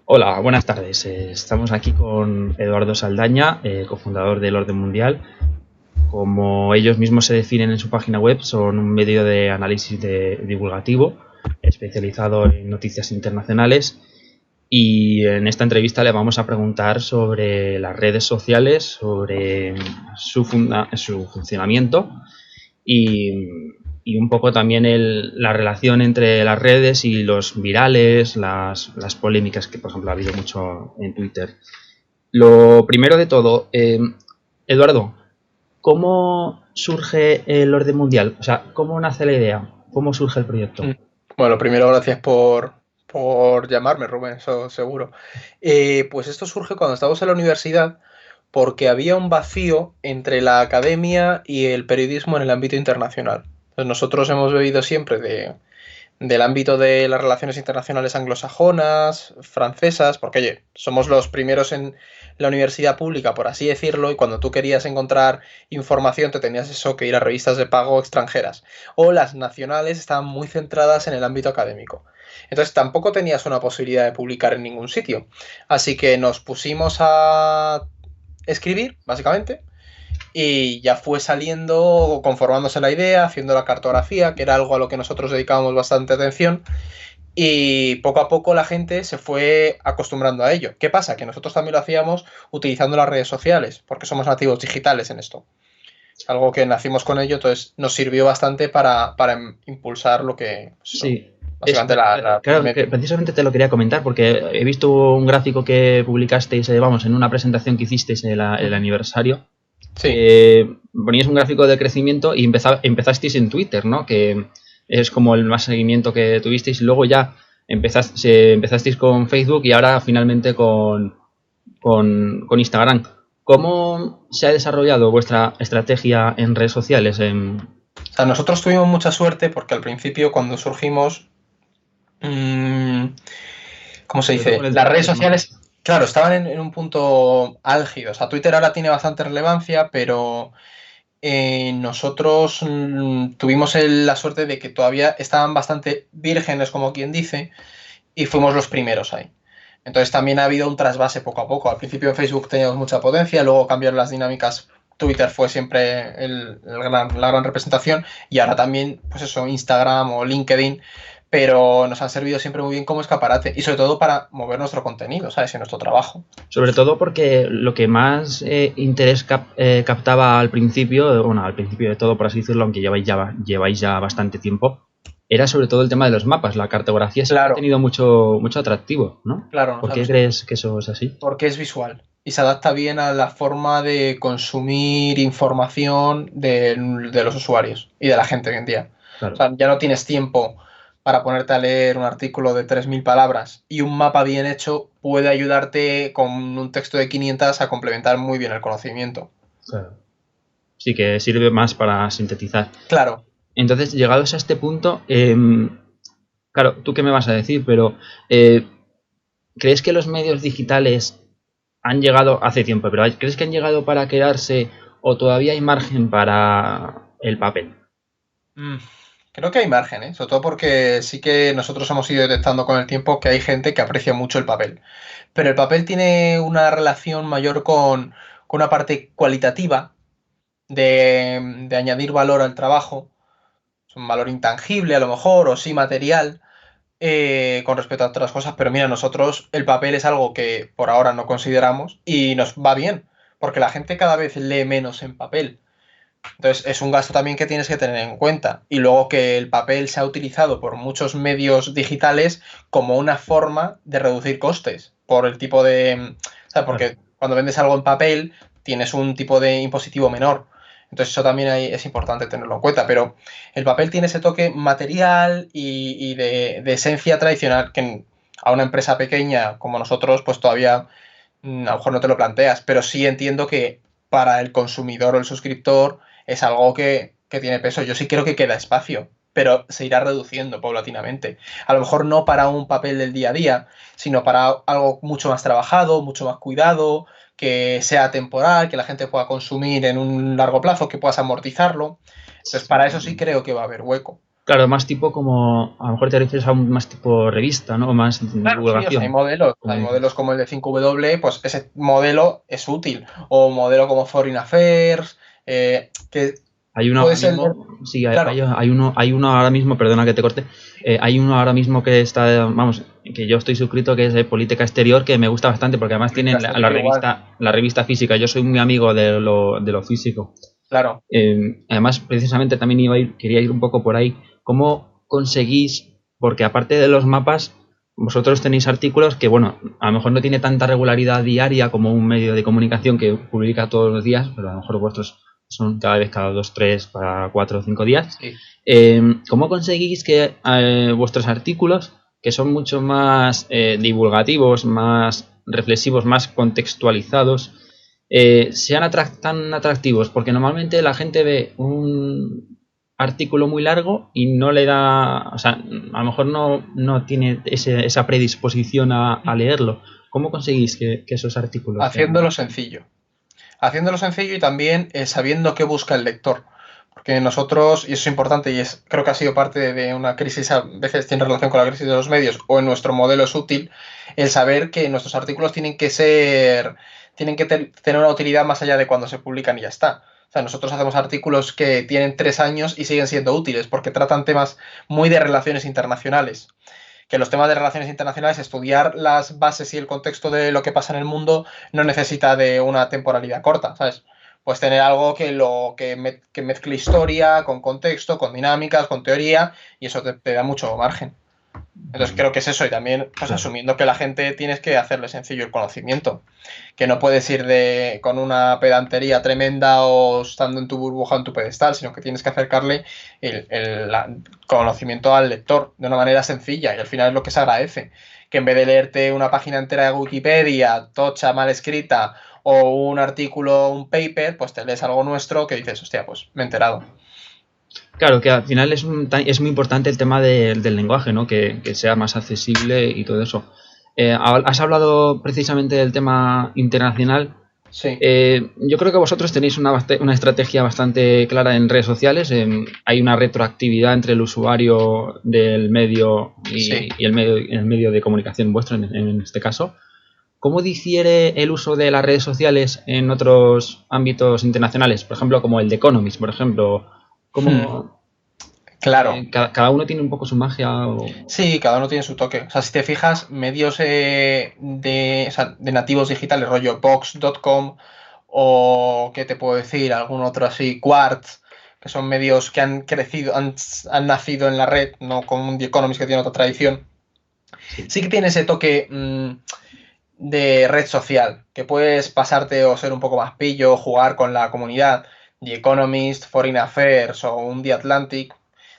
Hola, buenas tardes. Estamos aquí con Eduardo Saldaña, cofundador del Orden Mundial. Como ellos mismos se definen en su página web, son un medio de análisis divulgativo especializado en noticias internacionales. Y en esta entrevista le vamos a preguntar sobre las redes sociales, sobre su funcionamiento y, y un poco también la relación entre las redes y los virales, las polémicas que, por ejemplo, ha habido mucho en Twitter. Lo primero de todo, Eduardo, ¿cómo surge el orden mundial? O sea, ¿cómo nace la idea? ¿Cómo surge el proyecto? Bueno, primero gracias por llamarme, Rubén, eso seguro. Pues esto surge cuando estábamos en la universidad porque había un vacío entre la academia y el periodismo en el ámbito internacional. Entonces, nosotros hemos bebido siempre del ámbito de las relaciones internacionales anglosajonas, francesas, porque oye, somos los primeros en la universidad pública, por así decirlo, y cuando tú querías encontrar información te tenías eso que ir a revistas de pago extranjeras. O las nacionales estaban muy centradas en el ámbito académico. Entonces tampoco tenías una posibilidad de publicar en ningún sitio. Así que nos pusimos a escribir, básicamente, y ya fue saliendo, conformándose la idea, haciendo la cartografía, que era algo a lo que nosotros dedicábamos bastante atención, y poco a poco la gente se fue acostumbrando a ello. ¿Qué pasa? Que nosotros también lo hacíamos utilizando las redes sociales, porque somos nativos digitales en esto. Es algo que nacimos con ello, entonces nos sirvió bastante para impulsar lo que, pues eso, Sí, básicamente el claro, que medio. precisamente te lo quería comentar porque he visto un gráfico que publicasteis, vamos, en una presentación que hicisteis en el aniversario, Sí, que poníais un gráfico de crecimiento y empezasteis en Twitter, ¿no? Que es como el más seguimiento que tuvisteis y luego ya empezasteis con Facebook y ahora finalmente con Instagram. ¿Cómo se ha desarrollado vuestra estrategia en redes sociales? o sea, nosotros tuvimos mucha suerte porque al principio cuando surgimos, mmm, ¿cómo se Sobre todo dice? con el Las tema de redes los mapas. sociales, claro, estaban en un punto álgido. O sea, Twitter ahora tiene bastante relevancia, pero nosotros tuvimos la suerte de que todavía estaban bastante vírgenes, como quien dice, y fuimos los primeros ahí. Entonces también ha habido un trasvase poco a poco. Al principio en Facebook teníamos mucha potencia, luego cambiaron las dinámicas. Twitter fue siempre la gran representación y ahora también, pues eso, Instagram o LinkedIn, pero nos han servido siempre muy bien como escaparate y sobre todo para mover nuestro contenido, ¿sabes? Y nuestro trabajo. Sobre todo porque lo que más interés captaba al principio, bueno, al principio de todo, por así decirlo, aunque lleváis ya bastante tiempo, era sobre todo el tema de los mapas. La cartografía siempre ha Claro, tenido mucho atractivo, ¿no? claro, o ¿Por sea, qué crees que eso es así? porque es visual y se adapta bien a la forma de consumir información de los usuarios y de la gente hoy en día. O Claro. sea, ya no tienes tiempo para ponerte a leer un artículo de 3.000 palabras y un mapa bien hecho puede ayudarte con un texto de 500 a complementar muy bien el conocimiento. Claro. Sí, que sirve más para sintetizar. Claro. Entonces, llegados a este punto, claro, ¿tú qué me vas a decir? Pero, ¿crees que los medios digitales han llegado hace tiempo, pero crees que han llegado para quedarse o todavía hay margen para el papel? Mm, Creo que hay margen, ¿eh? Sobre todo porque sí que nosotros hemos ido detectando con el tiempo que hay gente que aprecia mucho el papel. Pero el papel tiene una relación mayor con una parte cualitativa de añadir valor al trabajo, es un valor intangible a lo mejor, o sí material, con respecto a otras cosas, pero mira, nosotros el papel es algo que por ahora no consideramos y nos va bien, porque la gente cada vez lee menos en papel. Entonces es un gasto también que tienes que tener en cuenta. Y luego que el papel se ha utilizado por muchos medios digitales como una forma de reducir costes, por el tipo de... O sea, Claro. porque cuando vendes algo en papel tienes un tipo de impositivo menor. Entonces eso también es importante tenerlo en cuenta. Pero el papel tiene ese toque material y de esencia tradicional que a una empresa pequeña como nosotros pues todavía a lo mejor no te lo planteas, pero sí entiendo que para el consumidor o el suscriptor es algo que tiene peso. Yo sí creo que queda espacio, pero se irá reduciendo paulatinamente. A lo mejor no para un papel del día a día, sino para algo mucho más trabajado, mucho más cuidado, que sea temporal, que la gente pueda consumir en un largo plazo, que puedas amortizarlo. Entonces, para eso sí creo que va a haber hueco. Claro, más tipo como, a lo mejor te refieres a un más tipo revista, ¿no? O más Claro, sí, o sea, divulgación, como hay dices. modelos como el de 5W, pues ese modelo es útil. O modelo como Foreign Affairs, que Hay uno puede ahora ser, mismo, sí, claro, hay uno ahora mismo, perdona que te corte, hay uno ahora mismo que está, vamos, que yo estoy suscrito, que es de política exterior, que me gusta bastante porque además política tienen exterior igual, la revista física. Yo soy muy amigo de lo físico. claro. Además, precisamente también quería ir un poco por ahí. ¿Cómo conseguís? Porque aparte de los mapas, vosotros tenéis artículos que, bueno, a lo mejor no tiene tanta regularidad diaria como un medio de comunicación que publica todos los días, pero a lo mejor vuestros son cada vez cada 2, 3, para 4 o 5 días. Sí. ¿Cómo conseguís que vuestros artículos, que son mucho más divulgativos, más reflexivos, más contextualizados, sean tan atractivos? Porque normalmente la gente ve un artículo muy largo y no le da, o sea, a lo mejor no tiene esa predisposición a leerlo. ¿Cómo conseguís que esos artículos sean? Haciéndolo sencillo. Haciéndolo sencillo y también sabiendo qué busca el lector. Porque nosotros, y eso es importante y creo que ha sido parte de una crisis, a veces tiene relación con la crisis de los medios o en nuestro modelo es útil, el saber que nuestros artículos tienen que tener una utilidad más allá de cuando se publican y ya está. O sea, nosotros hacemos artículos que tienen 3 años y siguen siendo útiles porque tratan temas muy de relaciones internacionales. Que los temas de relaciones internacionales, estudiar las bases y el contexto de lo que pasa en el mundo no necesita de una temporalidad corta, ¿sabes? Pues tener algo que mezcle historia con contexto, con dinámicas, con teoría, y eso te da mucho margen. Entonces creo que es eso, y también pues Claro. asumiendo que la gente tienes que hacerle sencillo el conocimiento, que no puedes ir con una pedantería tremenda o estando en tu burbuja, en tu pedestal, sino que tienes que acercarle el conocimiento al lector de una manera sencilla, y al final es lo que se agradece, que en vez de leerte una página entera de Wikipedia, tocha, mal escrita, o un artículo, un paper, pues te lees algo nuestro que dices, hostia, pues me he enterado. Claro, que al final es muy importante el tema del lenguaje, ¿no? Que sea más accesible y todo eso. Has hablado precisamente del tema internacional. Sí, Yo creo que vosotros tenéis una estrategia bastante clara en redes sociales. Hay una retroactividad entre el usuario del medio sí. y el medio de comunicación vuestro, en este caso. ¿Cómo difiere el uso de las redes sociales en otros ámbitos internacionales? Por ejemplo, como el de Economist, por ejemplo. Hmm, ¿Cómo, claro. cada uno tiene un poco su magia? Sí, cada uno tiene su toque. O sea, si te fijas, medios o sea, de nativos digitales, rollo Vox.com o, ¿qué te puedo decir? Algún otro así, Quartz, que son medios que han crecido, han nacido en la red, no como un The Economist que tiene otra tradición. Sí. Sí que tiene ese toque de red social, que puedes pasarte o ser un poco más pillo, jugar con la comunidad. The Economist, Foreign Affairs o un The Atlantic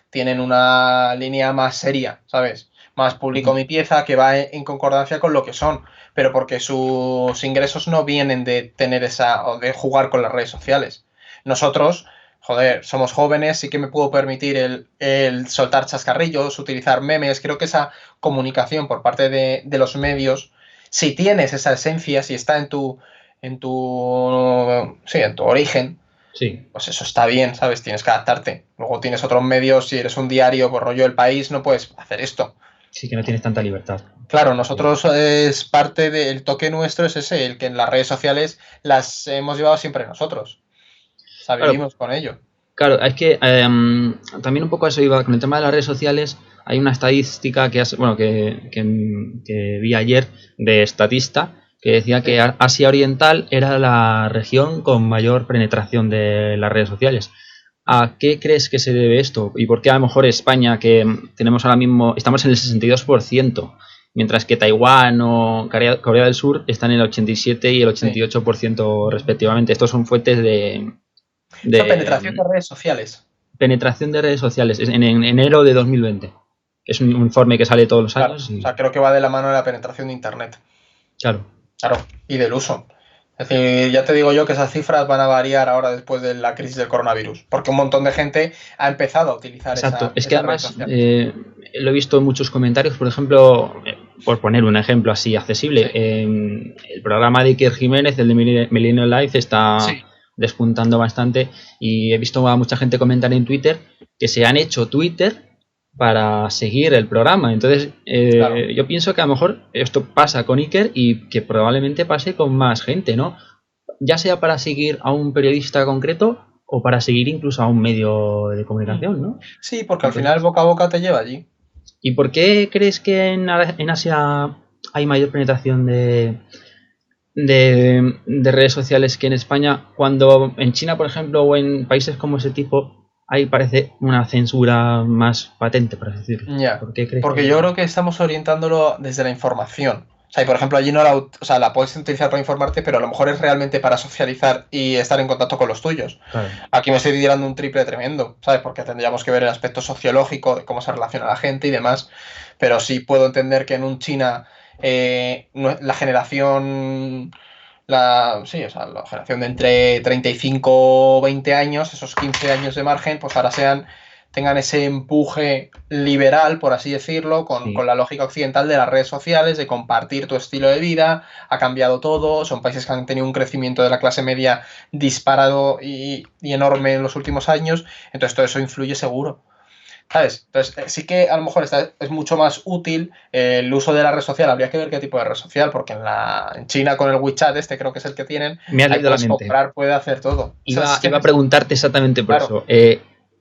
tienen una línea más seria, ¿sabes? Más publico mi pieza que va en concordancia con lo que son, pero porque sus ingresos no vienen de tener esa o de jugar con las redes sociales. Nosotros, joder, somos jóvenes, sí que me puedo permitir el soltar chascarrillos, utilizar memes. Creo que esa comunicación por parte de los medios, si tienes esa esencia, si está sí, en tu origen, Sí, pues eso está bien, ¿sabes? Tienes que adaptarte. Luego tienes otros medios, si eres un diario por rollo El País, no puedes hacer esto. sí que no tienes tanta libertad. Claro, nosotros es parte del toque nuestro, es ese, el que en las redes sociales las hemos llevado siempre nosotros. O sea, Claro, vivimos con ello. claro, es que también un poco a eso iba con el tema de las redes sociales. Hay una estadística que vi ayer de Statista que decía Sí. que Asia Oriental era la región con mayor penetración de las redes sociales. ¿A qué crees que se debe esto? ¿Y por qué a lo mejor España, que tenemos ahora mismo, estamos en el 62%, mientras que Taiwán o Corea del Sur están en el 87 y el Sí. 88% respectivamente? Estos son fuentes Esa de penetración de redes sociales. penetración de redes sociales en enero de 2020. Es un informe que sale todos los Claro. años O y, sea, creo que va de la mano de la penetración de Internet. claro, Claro. Y del uso. Es decir, ya te digo yo que esas cifras van a variar ahora después de la crisis del coronavirus, porque un montón de gente ha empezado a utilizar exacto. Es que esa red además social. lo he visto en muchos comentarios, por ejemplo, por poner un ejemplo así accesible, Sí. el programa de Iker Jiménez, el de Millennial Life, está Sí. despuntando bastante y he visto a mucha gente comentar en Twitter que se han hecho Twitter para seguir el programa. Entonces, Claro. yo pienso que a lo mejor esto pasa con Iker y que probablemente pase con más gente, ¿no? Ya sea para seguir a un periodista concreto o para seguir incluso a un medio de comunicación, ¿no? Sí, porque al final el Entonces, boca a boca te lleva allí. ¿y por qué crees que en Asia hay mayor penetración de redes sociales que en España, cuando en China, por ejemplo, o en países como ese tipo, ahí parece una censura más patente, por así decirlo? Ya. ¿Por qué crees Porque yo que...? creo que estamos orientándolo desde la información. O sea, y por ejemplo, allí no la, o sea, la puedes utilizar para informarte, pero a lo mejor es realmente para socializar y estar en contacto con los tuyos. Claro, Aquí me estoy tirando un triple tremendo, ¿sabes? Porque tendríamos que ver el aspecto sociológico de cómo se relaciona la gente y demás. Pero sí puedo entender que en un China la generación, sí, o sea, la generación de entre 35 o 20 años, esos 15 años de margen, pues ahora tengan ese empuje liberal, por así decirlo, con sí. la lógica occidental de las redes sociales, de compartir tu estilo de vida, ha cambiado todo, son países que han tenido un crecimiento de la clase media disparado y enorme en los últimos años, entonces todo eso influye seguro. ¿Sabes? Entonces, sí que a lo mejor es mucho más útil el uso de la red social. Habría que ver qué tipo de red social, porque en China con el WeChat, creo que es el que tienen, Me has ahí leído la puedes mente. comprar, puedes hacer todo. O sea, es que Iba a preguntarte exactamente por claro, eso.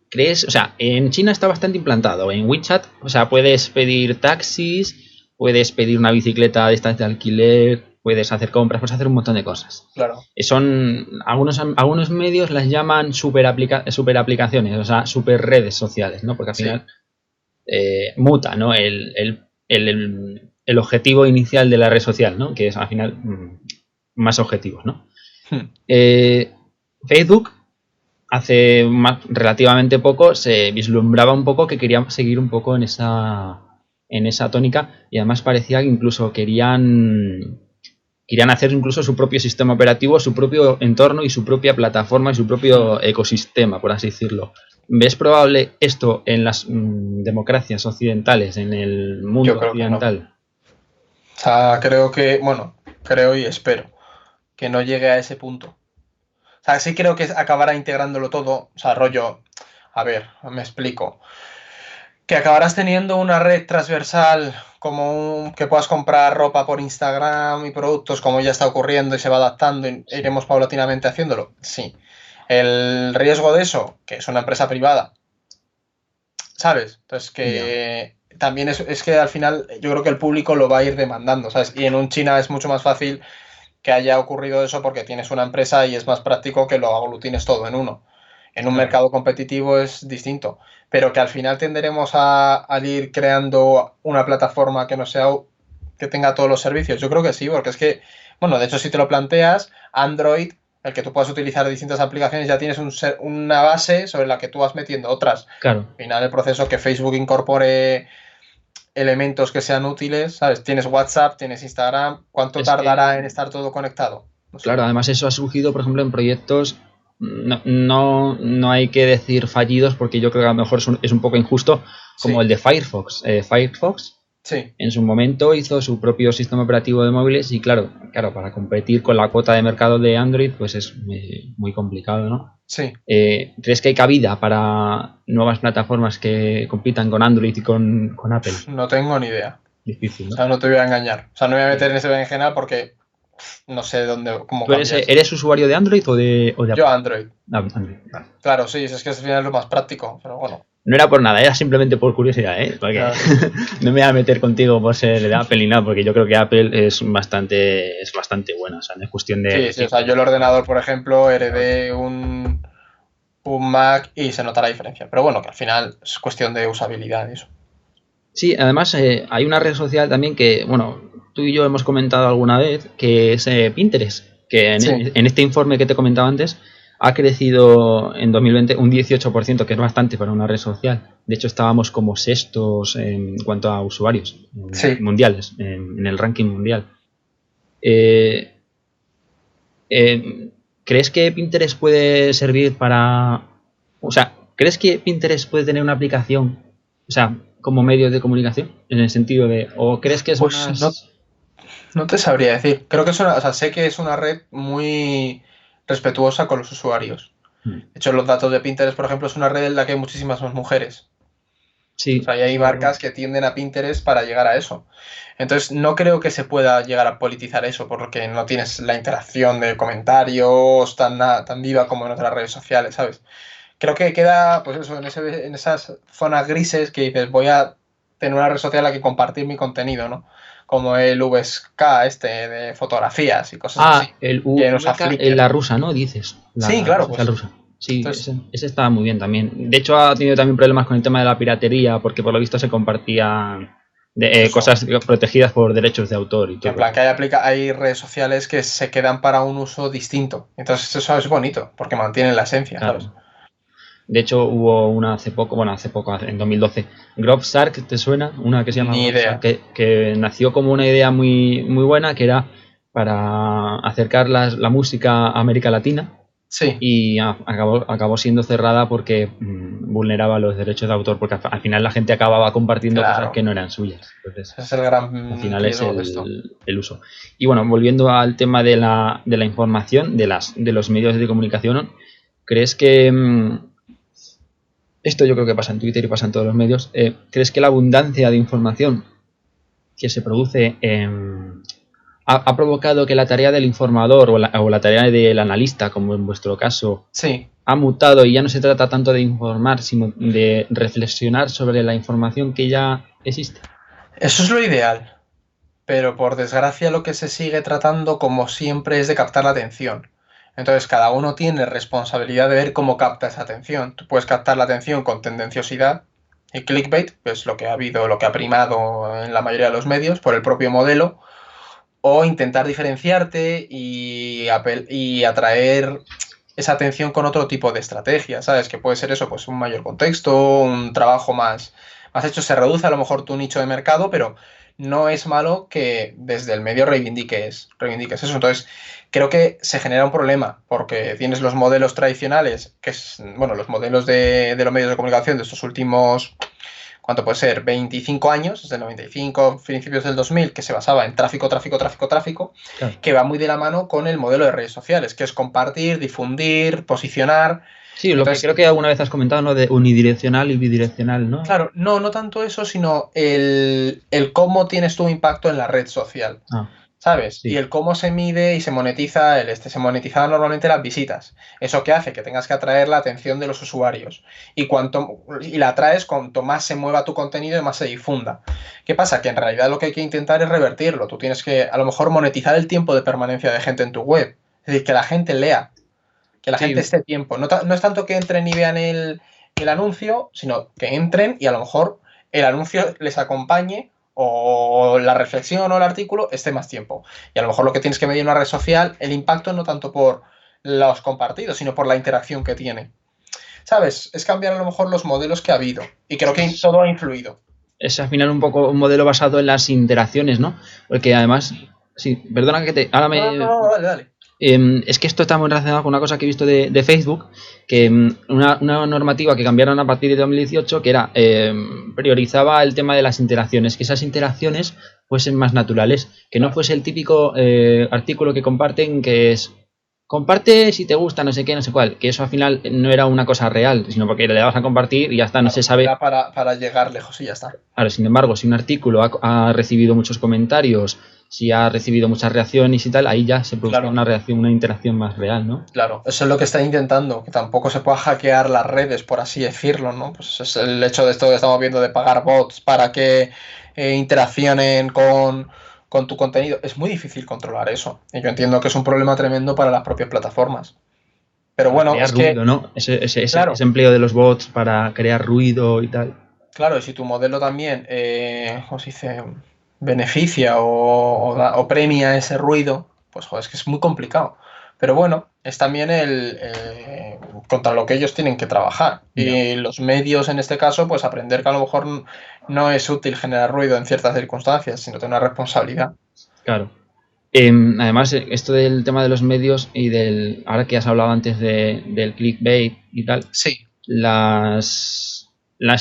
¿Crees? O sea, en China está bastante implantado. En WeChat, o sea, puedes pedir taxis, puedes pedir una bicicleta de estas de alquiler, puedes hacer compras, puedes hacer un montón de cosas. claro. Son algunos medios las llaman super aplicaciones, o sea, super redes sociales, ¿no? Porque al Sí. final muta, ¿no? El objetivo inicial de la red social, ¿no? Que es al final más objetivos, ¿no? Hmm. Facebook relativamente poco se vislumbraba un poco que querían seguir un poco en esa tónica y además parecía que incluso querían hacer incluso su propio sistema operativo, su propio entorno y su propia plataforma y su propio ecosistema, por así decirlo. ¿Ves probable esto en las democracias occidentales, en el Yo mundo creo que no. occidental? O sea, creo que, bueno, creo y espero que no llegue a ese punto. O sea, sí creo que acabará integrándolo todo. O sea, rollo, a ver, me explico. Que acabarás teniendo una red transversal que puedas comprar ropa por Instagram y productos como ya está ocurriendo y se va adaptando y Sí. iremos paulatinamente haciéndolo. Sí. El riesgo de eso, que es una empresa privada, ¿sabes? Entonces Ya. que también es que al final yo creo que el público lo va a ir demandando, ¿sabes? Y en un China es mucho más fácil que haya ocurrido eso porque tienes una empresa y es más práctico que lo aglutines todo en uno. En un Claro. mercado competitivo es distinto, pero que al final tenderemos a ir creando una plataforma que no sea que tenga todos los servicios. Yo creo que sí, porque es que, bueno, de hecho si te lo planteas, Android, el que tú puedas utilizar distintas aplicaciones, ya tienes una base sobre la que tú vas metiendo otras. Claro. Al final el proceso que Facebook incorpore elementos que sean útiles, ¿sabes? Tienes WhatsApp, tienes Instagram, ¿cuánto Es que tardará en estar todo conectado? No sé. claro, además eso ha surgido, por ejemplo, en proyectos, no hay que decir fallidos, porque yo creo que a lo mejor es un poco injusto, como Sí, el de Firefox. Firefox sí, en su momento hizo su propio sistema operativo de móviles y claro, para competir con la cuota de mercado de Android, pues es muy complicado, ¿no? sí. ¿Crees que hay cabida para nuevas plataformas que compitan con Android y con Apple? No tengo ni idea. Difícil, O ¿no? sea, no te voy a engañar. O sea, no me voy a Sí. meter en ese berenjenal porque no sé cómo ¿Tú eres, cambia eso. eres usuario de Android o de Yo Apple? Android. Android, vale. Claro, sí, es que al final es lo más práctico, pero bueno. No era por nada, era simplemente por curiosidad, ¿eh? Porque Ya. no me voy a meter contigo por ser de Apple ni nada, porque yo creo que Apple es bastante buena, o sea, no es cuestión de Sí, sí, o sea, decirlo. yo el ordenador, por ejemplo, heredé un Mac y se nota la diferencia. Pero bueno, que al final es cuestión de usabilidad y eso. Sí, además hay una red social también que, bueno, tú y yo hemos comentado alguna vez, que es Pinterest, que Sí, en este informe que te comentaba antes ha crecido en 2020 un 18%, que es bastante para una red social. De hecho, estábamos como sextos en cuanto a usuarios sí. mundiales, en el ranking mundial. Eh, ¿Crees que Pinterest puede servir para... O sea, ¿crees que Pinterest puede tener una aplicación, o sea, como medio de comunicación? En el sentido de... ¿O crees que es Pues no, más... no te sabría decir. Creo que o sea, sé que es una red muy respetuosa con los usuarios. De hecho, los datos de Pinterest, por ejemplo, es una red en la que hay muchísimas más mujeres. Sí, O sea, y hay claro. marcas que tienden a Pinterest para llegar a eso. Entonces, no creo que se pueda llegar a politizar eso, porque no tienes la interacción de comentarios tan viva como en otras redes sociales, ¿sabes? Creo que queda, pues eso, en esas zonas grises que dices, voy a tener una red social a la que compartir mi contenido, ¿no? Como el VSK de fotografías y cosas así, El que nos VK, Flickr. la rusa, ¿no? Dices, Sí, la red claro, social pues. rusa. Sí, Entonces, ese está muy bien también. De hecho, ha tenido también problemas con el tema de la piratería, porque por lo visto se compartían pues eso. cosas protegidas por derechos de autor y Que en todo. plan, que hay redes sociales que se quedan para un uso distinto. Entonces, eso es bonito, porque mantienen la esencia, ¿sabes? Claro. De hecho, hubo una hace poco, en 2012, Grove ¿te suena? Una que se llama Ni Grove idea. que nació como una idea muy, muy buena, que era para acercar la música a América Latina Sí, y acabó siendo cerrada porque vulneraba los derechos de autor, porque al final la gente acababa compartiendo cosas que claro. no eran suyas. Entonces, Ese es el al gran final es riesgo de esto. el uso. Y bueno, volviendo al tema de la información, de los medios de comunicación, ¿crees que esto yo creo que pasa en Twitter y pasa en todos los medios? ¿Crees que la abundancia de información que se produce ha provocado que la tarea del informador o la tarea del analista, como en vuestro caso, Sí, ha mutado y ya no se trata tanto de informar, sino de reflexionar sobre la información que ya existe? eso es lo ideal. Pero por desgracia lo que se sigue tratando, como siempre, es de captar la atención. Entonces, cada uno tiene responsabilidad de ver cómo capta esa atención. Tú puedes captar la atención con tendenciosidad y clickbait, que es lo que ha habido, lo que ha primado en la mayoría de los medios, por el propio modelo, o intentar diferenciarte y atraer esa atención con otro tipo de estrategia, ¿sabes? Que puede ser eso, pues un mayor contexto, un trabajo más hecho, se reduce a lo mejor tu nicho de mercado, pero no es malo que desde el medio reivindiques eso. Entonces, creo que se genera un problema, porque tienes los modelos tradicionales, que es, bueno, los modelos de los medios de comunicación de estos últimos, ¿cuánto puede ser? 25 años, desde el 95, principios del 2000, que se basaba en tráfico, tráfico, tráfico, tráfico, Claro. que va muy de la mano con el modelo de redes sociales, que es compartir, difundir, posicionar. Sí, lo que Entonces, creo que alguna vez has comentado, ¿no? De unidireccional y bidireccional, ¿no? claro, no tanto eso, sino el cómo tienes tu impacto en la red social, Ah, ¿sabes? Y sí. el cómo se mide y se monetiza se monetiza normalmente las visitas. Eso que hace que tengas que atraer la atención de los usuarios. Y la atraes cuanto más se mueva tu contenido y más se difunda. ¿Qué pasa? Que en realidad lo que hay que intentar es revertirlo. Tú tienes que a lo mejor monetizar el tiempo de permanencia de gente en tu web. Es decir, que la gente lea, que la gente Sí, esté tiempo. No es tanto que entren y vean el anuncio, sino que entren y a lo mejor el anuncio les acompañe o la reflexión o el artículo esté más tiempo. Y a lo mejor lo que tienes que medir en una red social, el impacto no tanto por los compartidos, sino por la interacción que tiene. ¿Sabes? Es cambiar a lo mejor los modelos que ha habido. Y creo que todo ha influido. es al final un poco un modelo basado en las interacciones, ¿no? Porque además, sí, perdona que te... Ahora No, dale, dale. Es que esto está muy relacionado con una cosa que he visto de Facebook, que una normativa que cambiaron a partir de 2018, que era priorizaba el tema de las interacciones, que esas interacciones fuesen más naturales, que no fuese el típico artículo que comparten, que es comparte si te gusta, no sé qué, no sé cuál, que eso al final no era una cosa real, sino porque le dabas a compartir y ya está, no se sabe. Era para llegar lejos y ya está. Ahora, sin embargo, si un artículo ha recibido muchos comentarios, si ha recibido muchas reacciones y tal, ahí ya se produce Claro. una reacción, una interacción más real, ¿no? Claro, eso es lo que está intentando, que tampoco se pueda hackear las redes, por así decirlo, ¿no? Pues es el hecho de esto que estamos viendo de pagar bots para que interaccionen con tu contenido. Es muy difícil controlar eso. Y yo entiendo que es un problema tremendo para las propias plataformas. Pero Para bueno, crear es que, ruido, ¿no? Ese claro, empleo de los bots para crear ruido y tal. claro, y si tu modelo también, ¿cómo se dice? Beneficia o premia ese ruido, pues joder, es que es muy complicado. Pero bueno, es también contra lo que ellos tienen que trabajar. Ya, Y los medios, en este caso, pues aprender que a lo mejor no es útil generar ruido en ciertas circunstancias, sino tener una responsabilidad. claro. Además, esto del tema de los medios y ahora que has hablado antes del clickbait y tal, Sí, las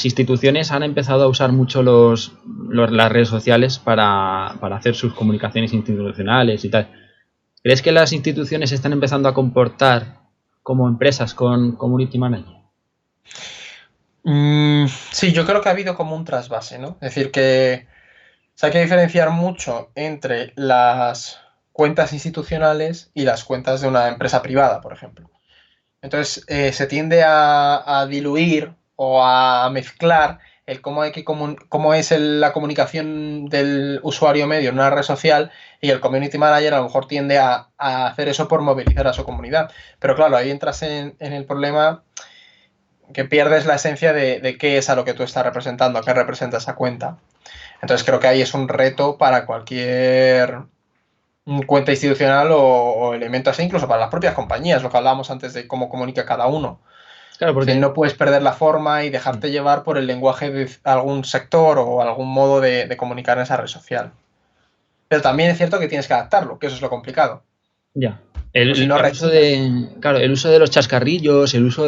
instituciones han empezado a usar mucho las redes sociales para hacer sus comunicaciones institucionales y tal. ¿Crees que las instituciones se están empezando a comportar como empresas con community manager? Sí, yo creo que ha habido como un trasvase, ¿no? Es decir, que hay que diferenciar mucho entre las cuentas institucionales y las cuentas de una empresa privada, por ejemplo. Entonces, se tiende a diluir o a mezclar el cómo, cómo es la comunicación del usuario medio en una red social, y el community manager a lo mejor tiende a hacer eso por movilizar a su comunidad. Pero claro, ahí entras en el problema que pierdes la esencia de qué es a lo que tú estás representando, a qué representa esa cuenta. Entonces creo que ahí es un reto para cualquier cuenta institucional o elemento así, incluso para las propias compañías, lo que hablábamos antes de cómo comunica cada uno. Claro, Es decir, porque... no puedes perder la forma y dejarte llevar por el lenguaje de algún sector o algún modo de comunicar en esa red social. Pero también es cierto que tienes que adaptarlo, que eso es lo complicado. Ya. Pues si no, El uso rechina. de, claro, el uso de los chascarrillos, el uso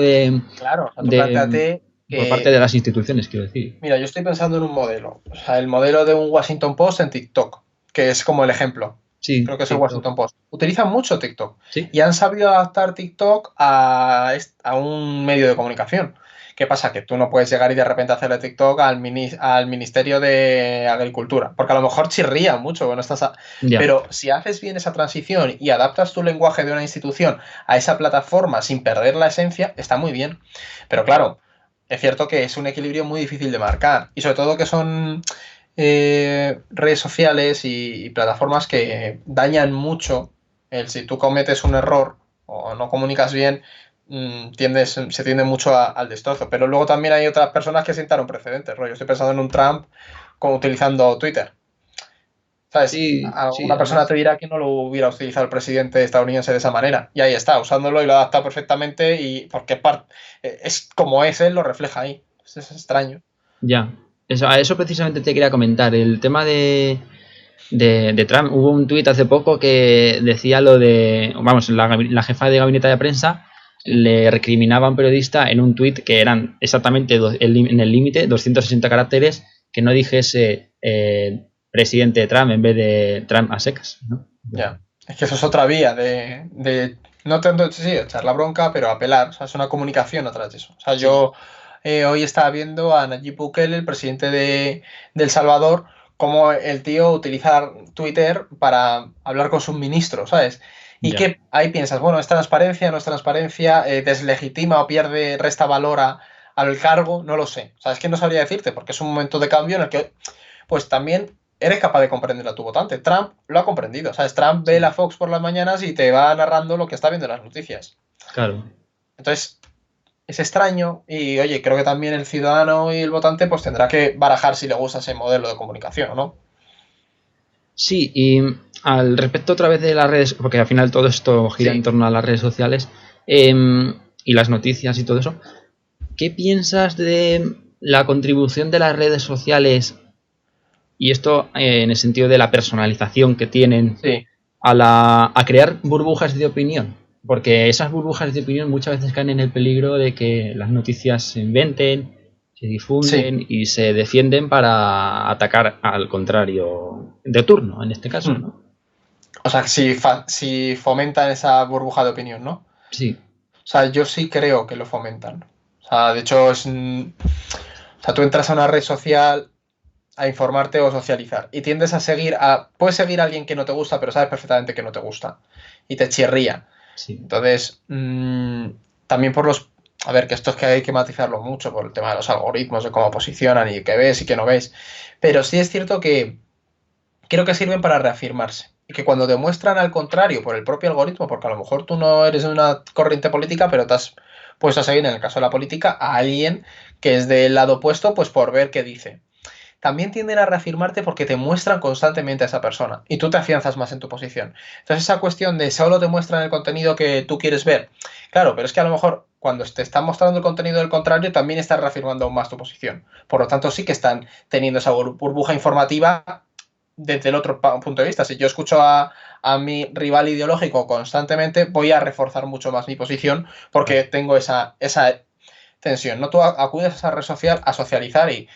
Claro, o sea, tú de planteate por parte de que, las instituciones, quiero decir. mira, yo estoy pensando en un modelo, o sea, el modelo de un Washington Post en TikTok, que es como el ejemplo. Sí, Creo que es el TikTok. Washington Post. Utilizan mucho TikTok Sí, y han sabido adaptar TikTok a un medio de comunicación. ¿Qué pasa? Que tú no puedes llegar y de repente hacerle TikTok al Ministerio de Agricultura, porque a lo mejor chirría mucho. Bueno, ya. pero si haces bien esa transición y adaptas tu lenguaje de una institución a esa plataforma sin perder la esencia, está muy bien. Pero claro, es cierto que es un equilibrio muy difícil de marcar, y sobre todo que son redes sociales y plataformas que dañan mucho. Si tú cometes un error o no comunicas bien, se tiende mucho al destrozo. Pero luego también hay otras personas que sientaron precedentes, rollo. Estoy pensando en un Trump como utilizando Twitter. ¿Sabes? Sí, sí, Alguna persona te además. dirá que no lo hubiera utilizado el presidente estadounidense de esa manera. Y ahí está, usándolo, y lo ha adaptado perfectamente, y porque es como es él, lo refleja ahí. Es extraño. Ya. Eso, a eso precisamente te quería comentar. El tema de Trump. Hubo un tuit hace poco que decía lo de. Vamos, la jefa de gabinete de prensa le recriminaba a un periodista en un tuit que eran exactamente en el límite, 260 caracteres, que no dijese presidente Trump en vez de Trump a secas, ¿no? Ya. Es que eso es otra vía de no tanto, sí, echar la bronca, pero apelar. O sea, es una comunicación atrás de eso. O sea, Sí, yo hoy estaba viendo a Nayib Bukele, el presidente de El Salvador, cómo el tío utiliza Twitter para hablar con sus ministros, ¿sabes? Y ya. que ahí piensas, bueno, ¿es transparencia, no es transparencia? ¿Deslegitima o pierde, resta valor al cargo? No lo sé. O sea, es que no sabría decirte, porque es un momento de cambio en el que, pues también eres capaz de comprender a tu votante. Trump lo ha comprendido. ¿Sabes? Trump ve Sí, la Fox por las mañanas y te va narrando lo que está viendo en las noticias. claro. Entonces, es extraño, y oye, creo que también el ciudadano y el votante pues tendrá que barajar si le gusta ese modelo de comunicación o no. Sí, y al respecto otra vez de las redes, porque al final todo esto gira en Sí. torno a las redes sociales y las noticias y todo eso. ¿Qué piensas de la contribución de las redes sociales y esto en el sentido de la personalización que tienen Sí. a crear burbujas de opinión? Porque esas burbujas de opinión muchas veces caen en el peligro de que las noticias se inventen, se Sí. difunden y se defienden para atacar al contrario de turno, en este caso, Hmm. ¿no? O sea, si fomentan esa burbuja de opinión, ¿no? Sí, O sea, yo sí creo que lo fomentan. O sea, de hecho, o sea, tú entras a una red social a informarte o socializar, y tiendes a puedes seguir a alguien que no te gusta, pero sabes perfectamente que no te gusta y te chirría. sí, Entonces, también a ver, que esto es que hay que matizarlo mucho por el tema de los algoritmos, de cómo posicionan y qué ves y qué no ves, pero sí es cierto que creo que sirven para reafirmarse. Y que cuando demuestran al contrario por el propio algoritmo, porque a lo mejor tú no eres de una corriente política, pero te has puesto a seguir, en el caso de la política, a alguien que es del lado opuesto, pues por ver qué dice, también tienden a reafirmarte porque te muestran constantemente a esa persona y tú te afianzas más en tu posición. Entonces, esa cuestión de solo te muestran el contenido que tú quieres ver, claro, pero es que a lo mejor cuando te están mostrando el contenido del contrario, también estás reafirmando aún más tu posición. Por lo tanto, sí que están teniendo esa burbuja informativa desde el otro punto de vista. Si yo escucho a mi rival ideológico constantemente, voy a reforzar mucho más mi posición porque claro. tengo esa tensión. No, tú acudes a esa red social a socializar, y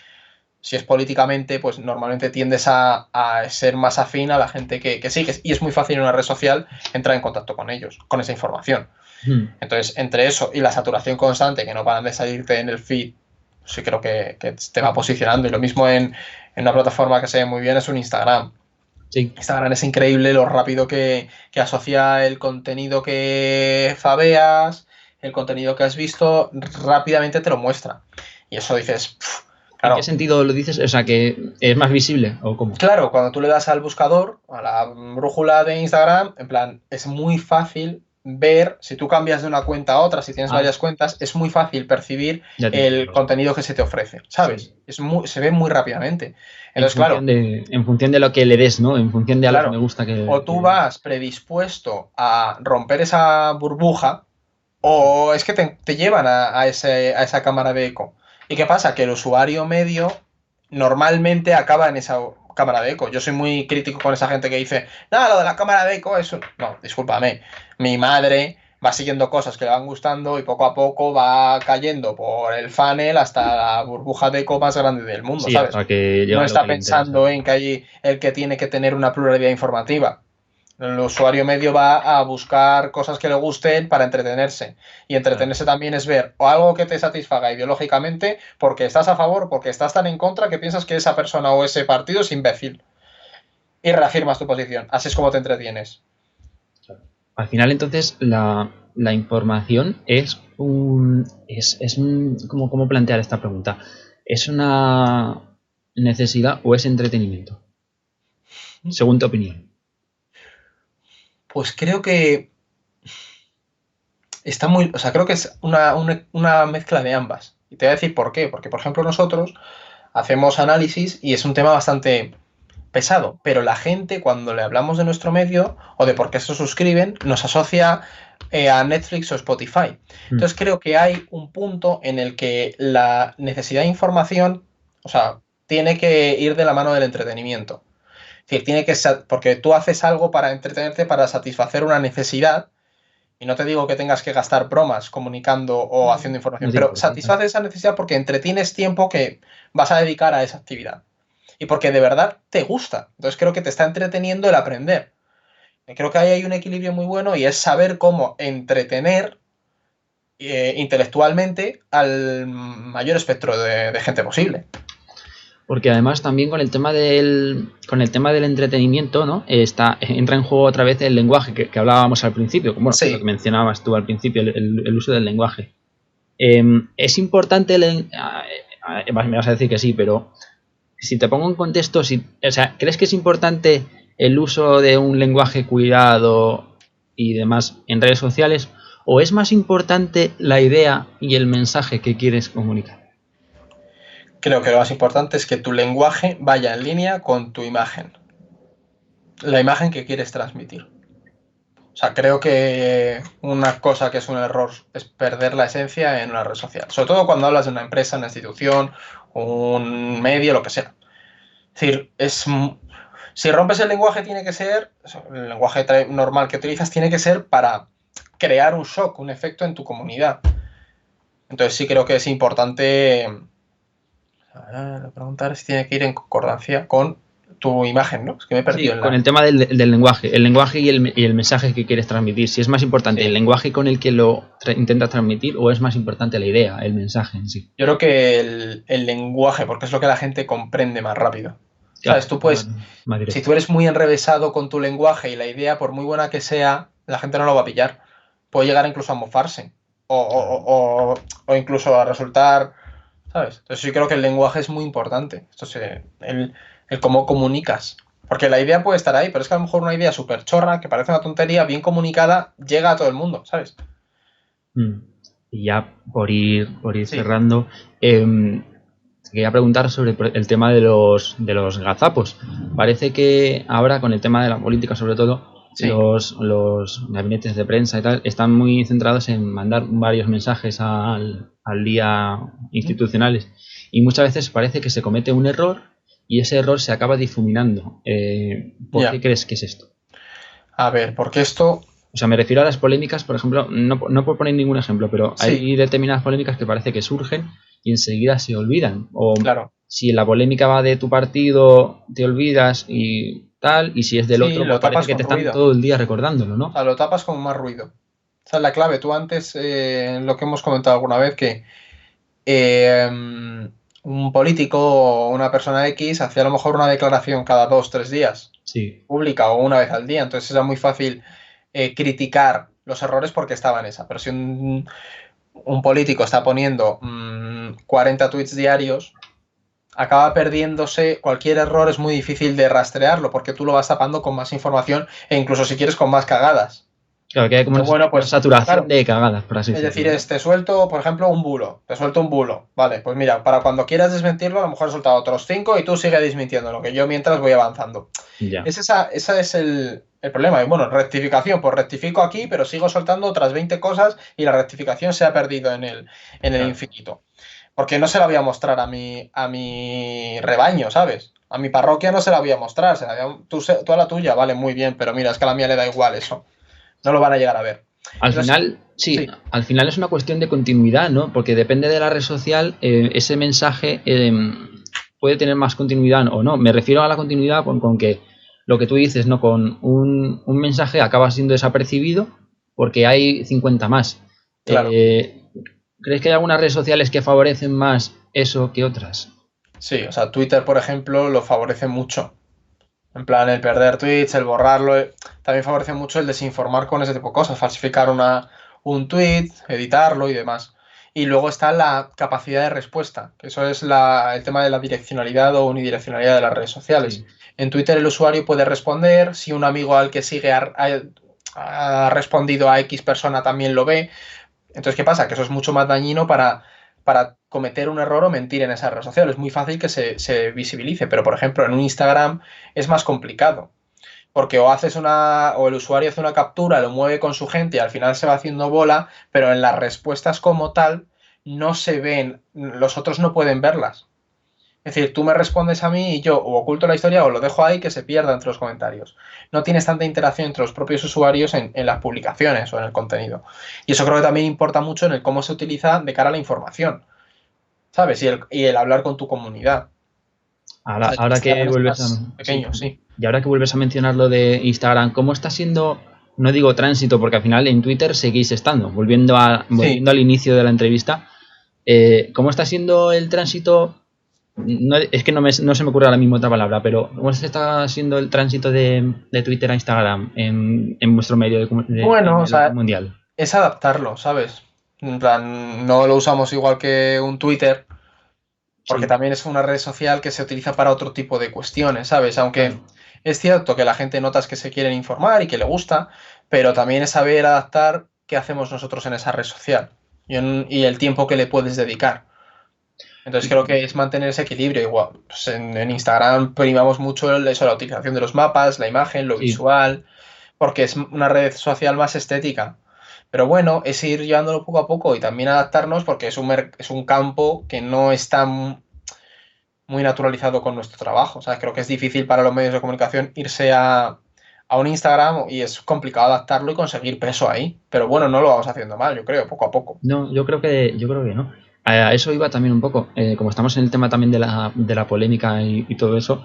si es políticamente, pues normalmente tiendes a ser más afín a la gente que sigues, y es muy fácil en una red social entrar en contacto con ellos, con esa información. Mm, Entonces, entre eso y la saturación constante, que no paran de salirte en el feed sí creo que te va posicionando. Y lo mismo en una plataforma que se ve muy bien es un Instagram. Sí. Instagram es increíble lo rápido que asocia el contenido que fabeas, el contenido que has visto, rápidamente te lo muestra. Y eso dices, ¿En qué claro. sentido lo dices? O sea, que es más visible o cómo. Claro, cuando tú le das al buscador, a la brújula de Instagram, en plan, es muy fácil ver, si tú cambias de una cuenta a otra, si tienes varias cuentas, es muy fácil percibir el contenido que se te ofrece, ¿sabes? Sí. Se ve muy rápidamente. Entonces, claro. En función de lo que le des, ¿no? En función de a los me gusta que... O tú vas predispuesto a romper esa burbuja, o es que te llevan a esa cámara de eco. ¿Y qué pasa? Que el usuario medio normalmente acaba en esa cámara de eco. Yo soy muy crítico con esa gente que dice, no, lo de la cámara de eco es un... No, discúlpame. Mi madre va siguiendo cosas que le van gustando y poco a poco va cayendo por el funnel hasta la burbuja de eco más grande del mundo, sí, ¿sabes? Que no está pensando en que hay el que tiene que tener una pluralidad informativa. El usuario medio va a buscar cosas que le gusten para entretenerse. Y entretenerse también es ver o algo que te satisfaga ideológicamente porque estás a favor, porque estás tan en contra que piensas que esa persona o ese partido es imbécil. Y reafirmas tu posición. Así es como te entretienes. Al final, entonces, la información es un... ¿Cómo plantear esta pregunta? ¿Es una necesidad o es entretenimiento? Según tu opinión. Pues creo que está muy... O sea, creo que es una mezcla de ambas. Y te voy a decir por qué. Porque, por ejemplo, nosotros hacemos análisis y es un tema bastante pesado, pero la gente cuando le hablamos de nuestro medio o de por qué se suscriben, nos asocia a Netflix o Spotify. Entonces creo que hay un punto en el que la necesidad de información, o sea, tiene que ir de la mano del entretenimiento. Es decir, tiene que ser, porque tú haces algo para entretenerte, para satisfacer una necesidad, y no te digo que tengas que gastar bromas comunicando o haciendo información, pero satisface esa necesidad porque entretienes tiempo que vas a dedicar a esa actividad. Y porque de verdad te gusta. Entonces creo que te está entreteniendo el aprender. Y creo que ahí hay un equilibrio muy bueno y es saber cómo entretener intelectualmente al mayor espectro de gente posible. Porque además también con el tema del entretenimiento, ¿no? Entra en juego otra vez el lenguaje que hablábamos al principio, como sí. Lo que mencionabas tú al principio, el uso del lenguaje. Es importante, me vas a decir que sí, pero si te pongo en contexto, ¿crees que es importante el uso de un lenguaje cuidado y demás en redes sociales? ¿O es más importante la idea y el mensaje que quieres comunicar? Creo que lo más importante es que tu lenguaje vaya en línea con tu imagen. La imagen que quieres transmitir. O sea, creo que una cosa que es un error es perder la esencia en una red social. Sobre todo cuando hablas de una empresa, una institución, un medio, lo que sea. Es decir, si rompes el lenguaje tiene que ser, el lenguaje normal que utilizas tiene que ser para crear un shock, un efecto en tu comunidad. Entonces sí creo que es importante preguntar si tiene que ir en concordancia con tu imagen, ¿no? Es que me he perdido. Sí, con el tema del lenguaje. El lenguaje y el mensaje que quieres transmitir. Si es más importante el lenguaje con el que lo intentas transmitir o es más importante la idea, el mensaje en sí. Yo creo que el lenguaje, porque es lo que la gente comprende más rápido. Claro, ¿sabes? Tú puedes, si tú eres muy enrevesado con tu lenguaje y la idea, por muy buena que sea, la gente no lo va a pillar. Puede llegar incluso a mofarse. O incluso a resultar... ¿Sabes? Entonces yo creo que el lenguaje es muy importante. Entonces, el cómo comunicas. Porque la idea puede estar ahí, pero es que a lo mejor una idea súper chorra, que parece una tontería, bien comunicada, llega a todo el mundo, ¿sabes? Y ya por ir cerrando, quería preguntar sobre el tema de los gazapos. Parece que ahora con el tema de la política sobre todo, los gabinetes de prensa y tal están muy centrados en mandar varios mensajes al día institucionales y muchas veces parece que se comete un error y ese error se acaba difuminando. ¿Por qué crees que es esto? A ver, porque esto... O sea, me refiero a las polémicas, por ejemplo, no puedo poner ningún ejemplo, pero hay determinadas polémicas que parece que surgen y enseguida se olvidan. O si la polémica va de tu partido, te olvidas y tal, y si es del otro, pues parece que te están todo el día recordándolo, ¿no? O sea, lo tapas con más ruido. Esa es la clave. Tú antes, lo que hemos comentado alguna vez, que un político o una persona X hacía a lo mejor una declaración cada 2 o 3 días, Sí. pública o una vez al día, entonces era muy fácil criticar los errores porque estaba en esa. Pero si un político está poniendo 40 tweets diarios, acaba perdiéndose, cualquier error es muy difícil de rastrearlo porque tú lo vas tapando con más información e incluso si quieres con más cagadas. Claro, que hay como Pero bueno, una pues saturación claro, de cagadas, por así es decir, decirlo. te suelto, por ejemplo, un bulo, te suelto un bulo, vale, pues mira, para cuando quieras desmentirlo, a lo mejor he soltado otros 5 y tú sigues desmintiéndolo, que yo mientras voy avanzando. Ya. Ese es el problema. Y bueno, rectificación, pues rectifico aquí, pero sigo soltando otras 20 cosas y la rectificación se ha perdido en el Claro. infinito. Porque no se la voy a mostrar a mi rebaño, ¿sabes? A mi parroquia no se la voy a mostrar. Tú a la tuya, vale, muy bien, pero mira, es que a la mía le da igual eso. No lo van a llegar a ver. Al Entonces, final, sí, sí, al final es una cuestión de continuidad, ¿no? Porque depende de la red social, ese mensaje puede tener más continuidad o no. Me refiero a la continuidad con que lo que tú dices, ¿no? Con un mensaje acaba siendo desapercibido porque hay 50 más. claro. ¿Crees que hay algunas redes sociales que favorecen más eso que otras? Sí, o sea, Twitter, por ejemplo, lo favorece mucho. En plan, el perder tweets, el borrarlo, también favorece mucho el desinformar con ese tipo de cosas, falsificar un tweet, editarlo y demás. Y luego está la capacidad de respuesta, que eso es el tema de la direccionalidad o unidireccionalidad de las redes sociales. Sí, En Twitter el usuario puede responder, si un amigo al que sigue ha respondido a X persona también lo ve. Entonces, ¿qué pasa? Que eso es mucho más dañino para cometer un error o mentir en esa red social. Es muy fácil que se visibilice, pero por ejemplo en un Instagram es más complicado. Porque o el usuario hace una captura, lo mueve con su gente y al final se va haciendo bola, pero en las respuestas como tal no se ven, los otros no pueden verlas. Es decir, tú me respondes a mí y yo o oculto la historia o lo dejo ahí que se pierda entre los comentarios. No tienes tanta interacción entre los propios usuarios en las publicaciones o en el contenido. Y eso creo que también importa mucho en el cómo se utiliza de cara a la información, ¿sabes? Y el hablar con tu comunidad. O Ahora, sea, ahora que Instagram es vuelves a... más Sí. pequeño, sí. Y ahora que vuelves a mencionar lo de Instagram, ¿cómo está siendo, no digo tránsito, porque al final en Twitter seguís estando, Sí. volviendo al inicio de la entrevista, ¿cómo está siendo el tránsito? No, es que no se me ocurre ahora mismo otra palabra, pero ¿cómo se está siendo el tránsito de Twitter a Instagram en vuestro medio en Bueno, o el orden sea, mundial? es adaptarlo, ¿sabes? En plan, no lo usamos igual que un Twitter, porque Sí, también es una red social que se utiliza para otro tipo de cuestiones, ¿sabes? Aunque claro. es cierto que la gente notas que se quieren informar y que le gusta, pero también es saber adaptar qué hacemos nosotros en esa red social y el tiempo que le puedes dedicar. Entonces creo que es mantener ese equilibrio igual. Pues en Instagram primamos mucho eso, la utilización de los mapas, la imagen, lo Sí, visual, porque es una red social más estética. Pero bueno, es ir llevándolo poco a poco y también adaptarnos porque es un campo que no está muy naturalizado con nuestro trabajo. O sea, creo que es difícil para los medios de comunicación irse a un Instagram y es complicado adaptarlo y conseguir peso ahí. Pero bueno, no lo vamos haciendo mal, yo creo, poco a poco. no, yo creo que no. A eso iba también un poco. Como estamos en el tema también de la polémica y todo eso,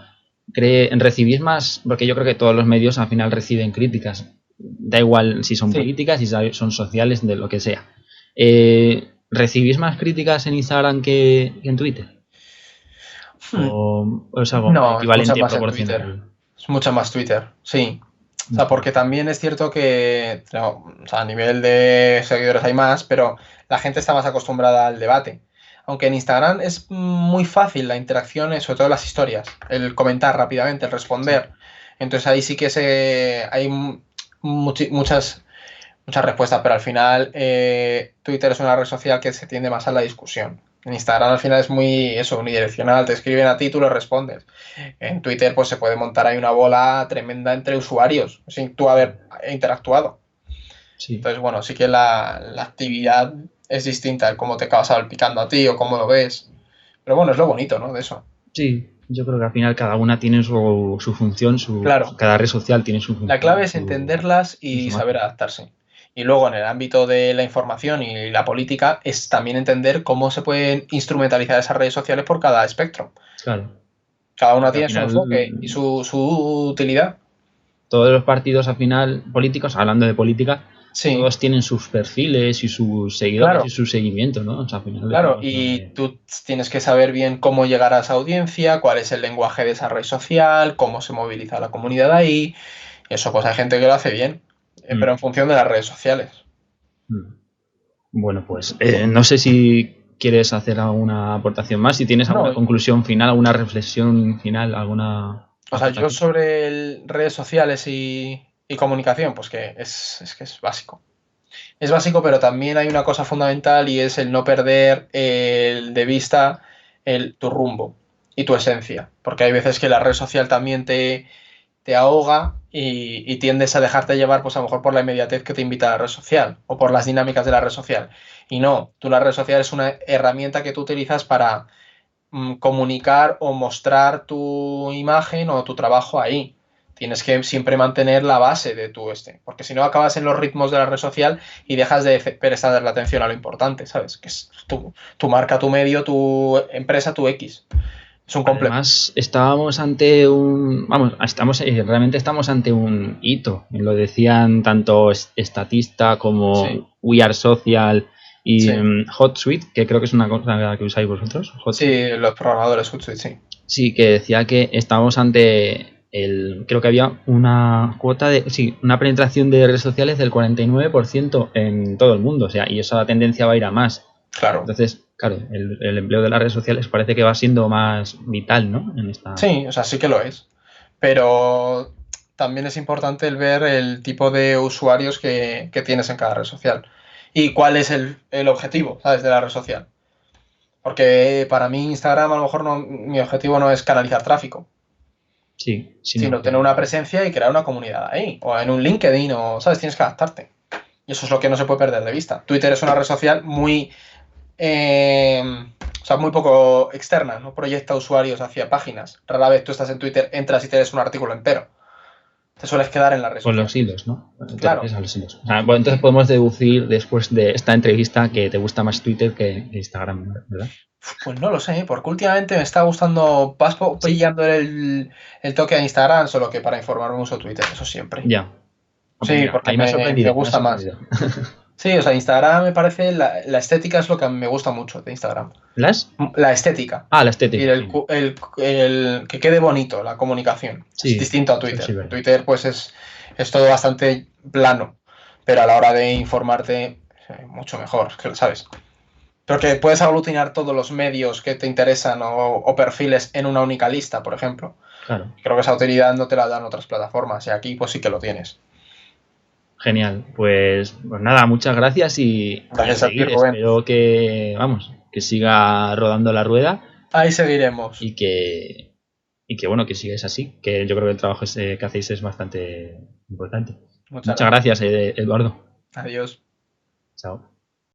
recibís más, porque yo creo que todos los medios al final reciben críticas. Da igual si son Sí. políticas, si son sociales, de lo que sea. ¿Recibís más críticas en Instagram que en Twitter? Hmm. ¿O es algo No, es mucho equivalente más en proporcional? Twitter. Es mucho más Twitter, sí. O sea, Mucho porque más. también es cierto que no, o sea, a nivel de seguidores hay más, pero la gente está más acostumbrada al debate. Aunque en Instagram es muy fácil la interacción, sobre todo las historias, el comentar rápidamente, el Sí, responder. Entonces ahí sí que hay muchas respuestas, pero al final Twitter es una red social que se tiende más a la discusión. En Instagram al final es muy eso, unidireccional, te escriben a ti, tú le respondes. En Twitter pues se puede montar ahí una bola tremenda entre usuarios sin tú haber interactuado. sí. Entonces, bueno, sí que la actividad es distinta, el cómo te acabas salpicando a ti o cómo lo ves. Pero bueno, es lo bonito, ¿no? De eso. Sí, yo creo que al final cada una tiene su función, Claro, cada red social tiene su la clave función es entenderlas y su y saber magia. adaptarse. Y luego en el ámbito de la información y la política es también entender cómo se pueden instrumentalizar esas redes sociales por cada espectro. Claro, Cada una porque al tiene su final enfoque y su utilidad. todos los partidos al final políticos, hablando de política, Sí. Todos tienen sus perfiles y sus seguidores Claro. y su seguimiento, ¿no? O sea, al final Claro, y tú tienes que saber bien cómo llegar a esa audiencia, cuál es el lenguaje de esa red social, cómo se moviliza la comunidad ahí. Eso, pues hay gente que lo hace bien, pero en función de las redes sociales. Bueno, pues no sé si quieres hacer alguna aportación más, si tienes alguna No, conclusión final, alguna reflexión final, alguna o sea, yo aportación. sobre redes sociales y comunicación, pues que es básico. Es básico, pero también hay una cosa fundamental y es el no perder de vista tu rumbo y tu esencia. Porque hay veces que la red social también te ahoga y tiendes a dejarte llevar, pues a lo mejor por la inmediatez que te invita a la red social o por las dinámicas de la red social. Y no, tú la red social es una herramienta que tú utilizas para comunicar o mostrar tu imagen o tu trabajo ahí. Tienes que siempre mantener la base de tu porque si no acabas en los ritmos de la red social y dejas de prestar la atención a lo importante, ¿sabes? Que es tu marca, tu medio, tu empresa, tu X. Es un complemento. Además, estábamos ante realmente estamos ante un hito. Lo decían tanto Statista como Sí. We Are Social y Sí. HotSuite, que creo que es una cosa que usáis vosotros. Sí, los programadores HotSuite, sí. Sí, que decía que estábamos ante creo que había una cuota una penetración de redes sociales del 49% en todo el mundo, o sea, y esa tendencia va a ir a más. Claro. Entonces, claro, el empleo de las redes sociales parece que va siendo más vital, ¿no? Sí, o sea, sí que lo es. Pero también es importante el ver el tipo de usuarios que tienes en cada red social y cuál es el objetivo, ¿sabes? De la red social. Porque para mí Instagram a lo mejor mi objetivo no es canalizar tráfico, Sí, sino tener una presencia y crear una comunidad ahí. O en un LinkedIn, o, ¿sabes? Tienes que adaptarte. Y eso es lo que no se puede perder de vista. Twitter es una red social muy... o sea, muy poco externa, no proyecta usuarios hacia páginas. Rara vez tú estás en Twitter, entras y te lees un artículo entero. Te sueles quedar en la red con social. los hilos, ¿no? Te Claro. refieres a los hilos. O sea, bueno, entonces podemos deducir después de esta entrevista que te gusta más Twitter que Instagram, ¿verdad? Pues no lo sé, porque últimamente me está gustando, vas pillando el toque a Instagram, solo que para informarme uso Twitter, eso siempre. Ya. Sí, Mira, porque ahí me ha me sorprendido, gusta más. Sí, o sea, Instagram me parece, la estética es lo que me gusta mucho de Instagram. ¿Las? La estética. Ah, la Es decir, estética. el que quede bonito la comunicación. Sí, Es distinto a eso Twitter. sí, verdad. Twitter, pues es todo bastante plano, pero a la hora de informarte, mucho mejor, que lo sabes. Porque puedes aglutinar todos los medios que te interesan o perfiles en una única lista, por ejemplo. Claro. Creo que esa utilidad no te la dan otras plataformas y aquí pues sí que lo tienes. Genial, pues nada, muchas gracias y Gracias a a ti, seguir. Rubén. Espero que, que siga rodando la rueda Ahí seguiremos. y que bueno, que sigáis así, que yo creo que el trabajo que hacéis es bastante importante. Muchas gracias, Eduardo. Adiós. Chao.